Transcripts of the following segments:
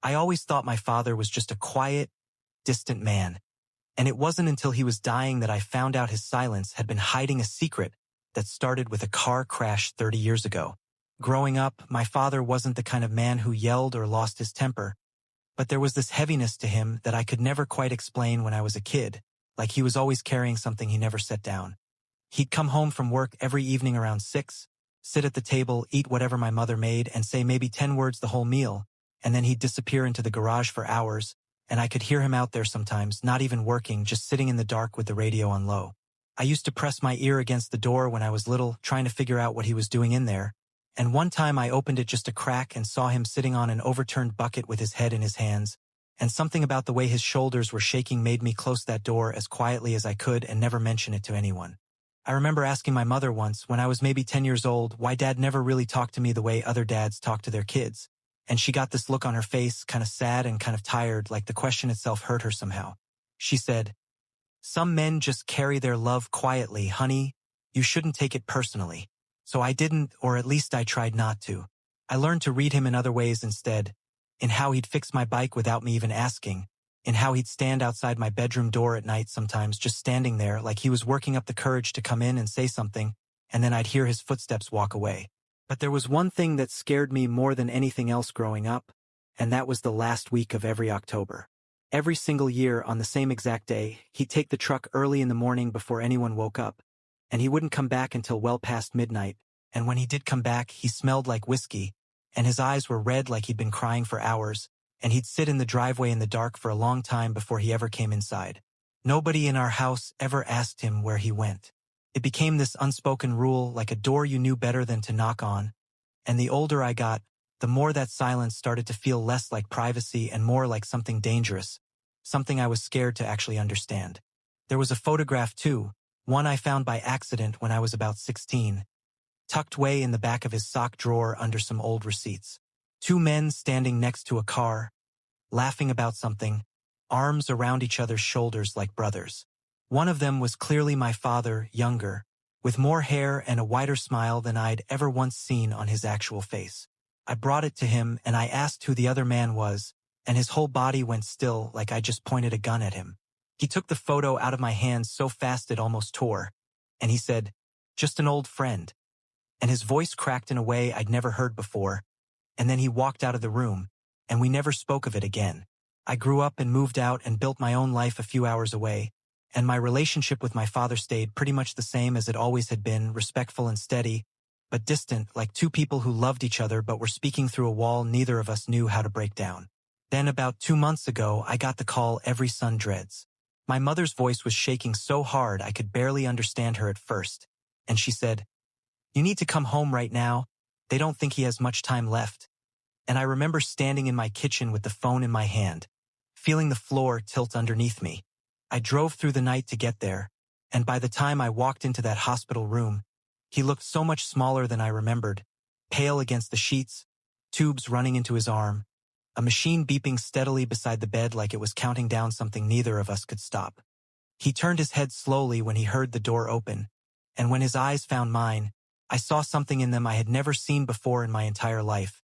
I always thought my father was just a quiet, distant man, and it wasn't until he was dying that I found out his silence had been hiding a secret that started with a car crash 30 years ago. Growing up, my father wasn't the kind of man who yelled or lost his temper, but there was this heaviness to him that I could never quite explain when I was a kid, like he was always carrying something he never set down. He'd come home from work every evening around 6, sit at the table, eat whatever my mother made, and say maybe 10 words the whole meal, and then he'd disappear into the garage for hours, and I could hear him out there sometimes, not even working, just sitting in the dark with the radio on low. I used to press my ear against the door when I was little, trying to figure out what he was doing in there, and one time I opened it just a crack and saw him sitting on an overturned bucket with his head in his hands, and something about the way his shoulders were shaking made me close that door as quietly as I could and never mention it to anyone. I remember asking my mother once, when I was maybe 10 years old, why Dad never really talked to me the way other dads talk to their kids, and she got this look on her face, kind of sad and kind of tired, like the question itself hurt her somehow. She said, "Some men just carry their love quietly, honey. You shouldn't take it personally." So I didn't, or at least I tried not to. I learned to read him in other ways instead, in how he'd fix my bike without me even asking, in how he'd stand outside my bedroom door at night sometimes, just standing there like he was working up the courage to come in and say something, and then I'd hear his footsteps walk away. But there was one thing that scared me more than anything else growing up, and that was the last week of every October. Every single year, on the same exact day, he'd take the truck early in the morning before anyone woke up, and he wouldn't come back until well past midnight, and when he did come back, he smelled like whiskey, and his eyes were red like he'd been crying for hours, and he'd sit in the driveway in the dark for a long time before he ever came inside. Nobody in our house ever asked him where he went. It became this unspoken rule, like a door you knew better than to knock on, and the older I got, the more that silence started to feel less like privacy and more like something dangerous, something I was scared to actually understand. There was a photograph too, one I found by accident when I was about 16, tucked way in the back of his sock drawer under some old receipts. 2 men standing next to a car, laughing about something, arms around each other's shoulders like brothers. One of them was clearly my father, younger, with more hair and a wider smile than I'd ever once seen on his actual face. I brought it to him and I asked who the other man was, and his whole body went still like I just pointed a gun at him. He took the photo out of my hands so fast it almost tore, and he said, "Just an old friend." And his voice cracked in a way I'd never heard before, and then he walked out of the room, and we never spoke of it again. I grew up and moved out and built my own life a few hours away, and my relationship with my father stayed pretty much the same as it always had been, respectful and steady, but distant, like 2 people who loved each other but were speaking through a wall neither of us knew how to break down. Then about 2 months ago, I got the call every son dreads. My mother's voice was shaking so hard I could barely understand her at first, and she said, "You need to come home right now. They don't think he has much time left." And I remember standing in my kitchen with the phone in my hand, feeling the floor tilt underneath me. I drove through the night to get there, and by the time I walked into that hospital room, he looked so much smaller than I remembered, pale against the sheets, tubes running into his arm, a machine beeping steadily beside the bed like it was counting down something neither of us could stop. He turned his head slowly when he heard the door open, and when his eyes found mine, I saw something in them I had never seen before in my entire life,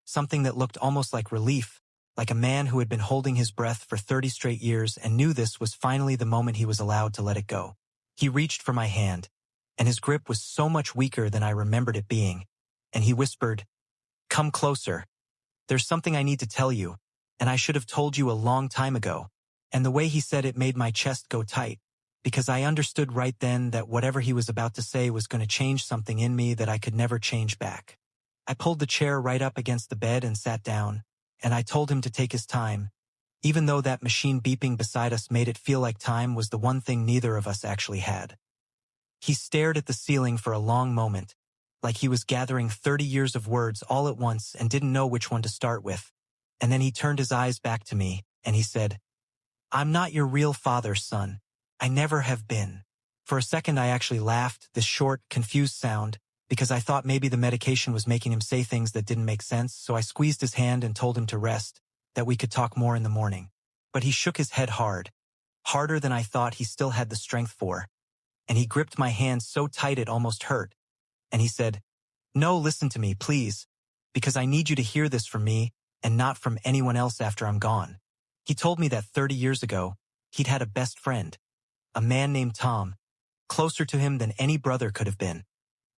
something that looked almost like relief, like a man who had been holding his breath for 30 straight years and knew this was finally the moment he was allowed to let it go. He reached for my hand, and his grip was so much weaker than I remembered it being, and he whispered, "Come closer. There's something I need to tell you, and I should have told you a long time ago." And the way he said it made my chest go tight, because I understood right then that whatever he was about to say was going to change something in me that I could never change back. I pulled the chair right up against the bed and sat down, and I told him to take his time, even though that machine beeping beside us made it feel like time was the one thing neither of us actually had. He stared at the ceiling for a long moment, like he was gathering 30 years of words all at once and didn't know which one to start with, and then he turned his eyes back to me, and he said, "I'm not your real father, son. I never have been." For a second I actually laughed, this short, confused sound, because I thought maybe the medication was making him say things that didn't make sense, so I squeezed his hand and told him to rest, that we could talk more in the morning. But he shook his head hard, harder than I thought he still had the strength for, and he gripped my hand so tight it almost hurt, and he said, "No, listen to me, please, because I need you to hear this from me, and not from anyone else after I'm gone. He told me that 30 years ago, he'd had a best friend, a man named Tom, closer to him than any brother could have been.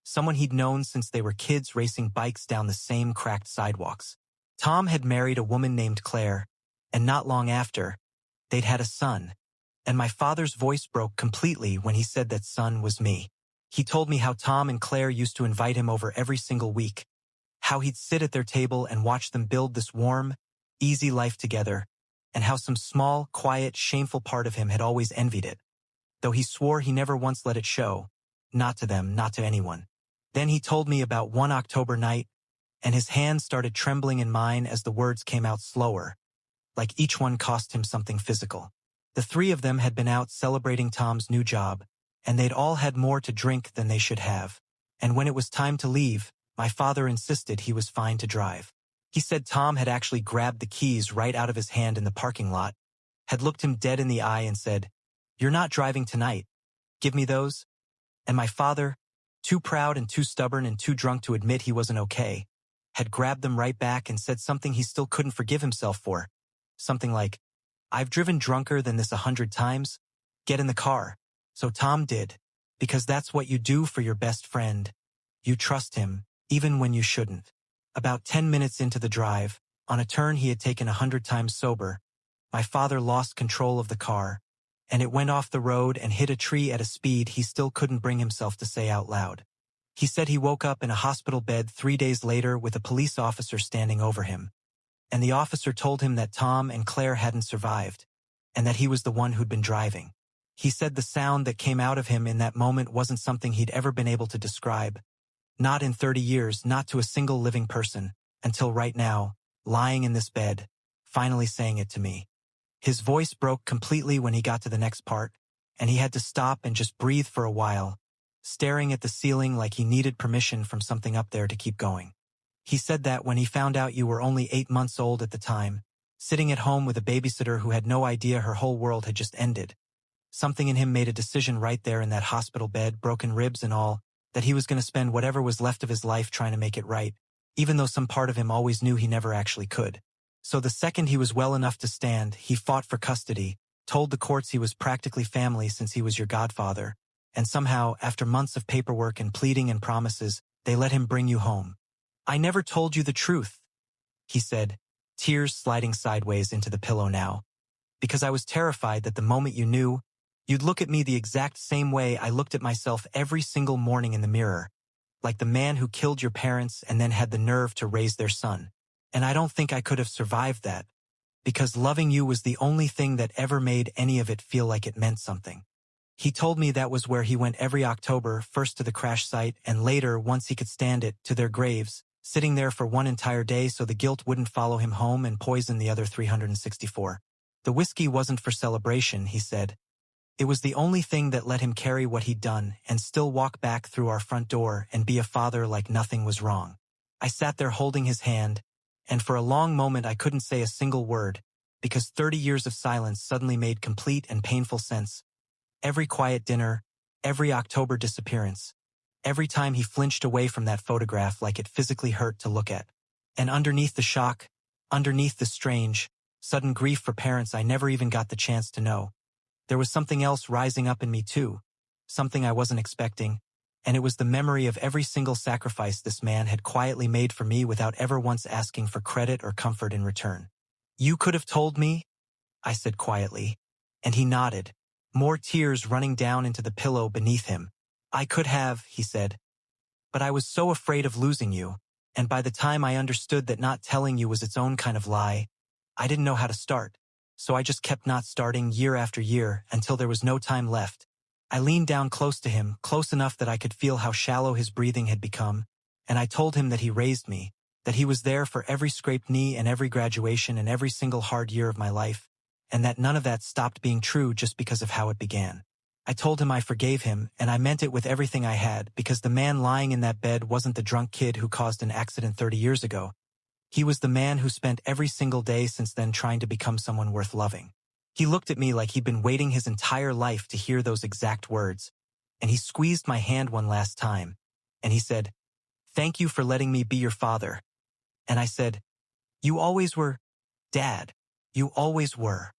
Someone he'd known since they were kids racing bikes down the same cracked sidewalks. Tom had married a woman named Claire, and not long after, they'd had a son. And my father's voice broke completely when he said that son was me. He told me how Tom and Claire used to invite him over every single week, how he'd sit at their table and watch them build this warm, easy life together, and how some small, quiet, shameful part of him had always envied it, though he swore he never once let it show, not to them, not to anyone. Then he told me about one October night, and his hand started trembling in mine as the words came out slower, like each one cost him something physical. The three of them had been out celebrating Tom's new job, and they'd all had more to drink than they should have. And when it was time to leave, my father insisted he was fine to drive. He said Tom had actually grabbed the keys right out of his hand in the parking lot, had looked him dead in the eye and said, "You're not driving tonight. Give me those." And my father, too proud and too stubborn and too drunk to admit he wasn't okay, had grabbed them right back and said something he still couldn't forgive himself for. Something like, "I've driven drunker than this 100 times. Get in the car." So Tom did, because that's what you do for your best friend. You trust him, even when you shouldn't. About 10 minutes into the drive, on a turn he had taken 100 times sober, my father lost control of the car, and it went off the road and hit a tree at a speed he still couldn't bring himself to say out loud. He said he woke up in a hospital bed 3 days later with a police officer standing over him, and the officer told him that Tom and Claire hadn't survived, and that he was the one who'd been driving. He said the sound that came out of him in that moment wasn't something he'd ever been able to describe. Not in 30 years, not to a single living person, until right now, lying in this bed, finally saying it to me. His voice broke completely when he got to the next part, and he had to stop and just breathe for a while, staring at the ceiling like he needed permission from something up there to keep going. He said that when he found out you were only 8 months old at the time, sitting at home with a babysitter who had no idea her whole world had just ended, something in him made a decision right there in that hospital bed, broken ribs and all, that he was going to spend whatever was left of his life trying to make it right, even though some part of him always knew he never actually could. So the second he was well enough to stand, he fought for custody, told the courts he was practically family since he was your godfather, and somehow, after months of paperwork and pleading and promises, they let him bring you home. "I never told you the truth," he said, tears sliding sideways into the pillow now, "because I was terrified that the moment you knew, you'd look at me the exact same way I looked at myself every single morning in the mirror, like the man who killed your parents and then had the nerve to raise their son. And I don't think I could have survived that, because loving you was the only thing that ever made any of it feel like it meant something." He told me that was where he went every October, first to the crash site and later, once he could stand it, to their graves, sitting there for one entire day so the guilt wouldn't follow him home and poison the other 364. The whiskey wasn't for celebration, he said. It was the only thing that let him carry what he'd done and still walk back through our front door and be a father like nothing was wrong. I sat there holding his hand, and for a long moment I couldn't say a single word, because 30 years of silence suddenly made complete and painful sense. Every quiet dinner, every October disappearance, every time he flinched away from that photograph like it physically hurt to look at. And underneath the shock, underneath the strange, sudden grief for parents I never even got the chance to know, there was something else rising up in me too, something I wasn't expecting, and it was the memory of every single sacrifice this man had quietly made for me without ever once asking for credit or comfort in return. "You could have told me," I said quietly, and he nodded, more tears running down into the pillow beneath him. "I could have," he said, "but I was so afraid of losing you, and by the time I understood that not telling you was its own kind of lie, I didn't know how to start. So I just kept not starting year after year until there was no time left." I leaned down close to him, close enough that I could feel how shallow his breathing had become, and I told him that he raised me, that he was there for every scraped knee and every graduation and every single hard year of my life, and that none of that stopped being true just because of how it began. I told him I forgave him, and I meant it with everything I had, because the man lying in that bed wasn't the drunk kid who caused an accident 30 years ago. He was the man who spent every single day since then trying to become someone worth loving. He looked at me like he'd been waiting his entire life to hear those exact words, and he squeezed my hand one last time, and he said, "Thank you for letting me be your father." And I said, You always were, Dad. You always were.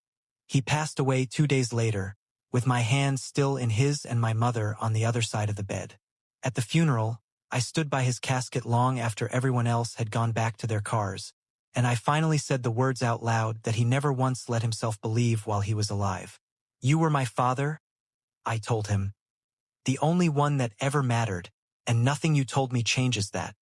He passed away 2 days later, with my hand still in his and my mother on the other side of the bed. At the funeral, I stood by his casket long after everyone else had gone back to their cars, and I finally said the words out loud that he never once let himself believe while he was alive. You were my father, I told him. The only one that ever mattered, and nothing you told me changes that.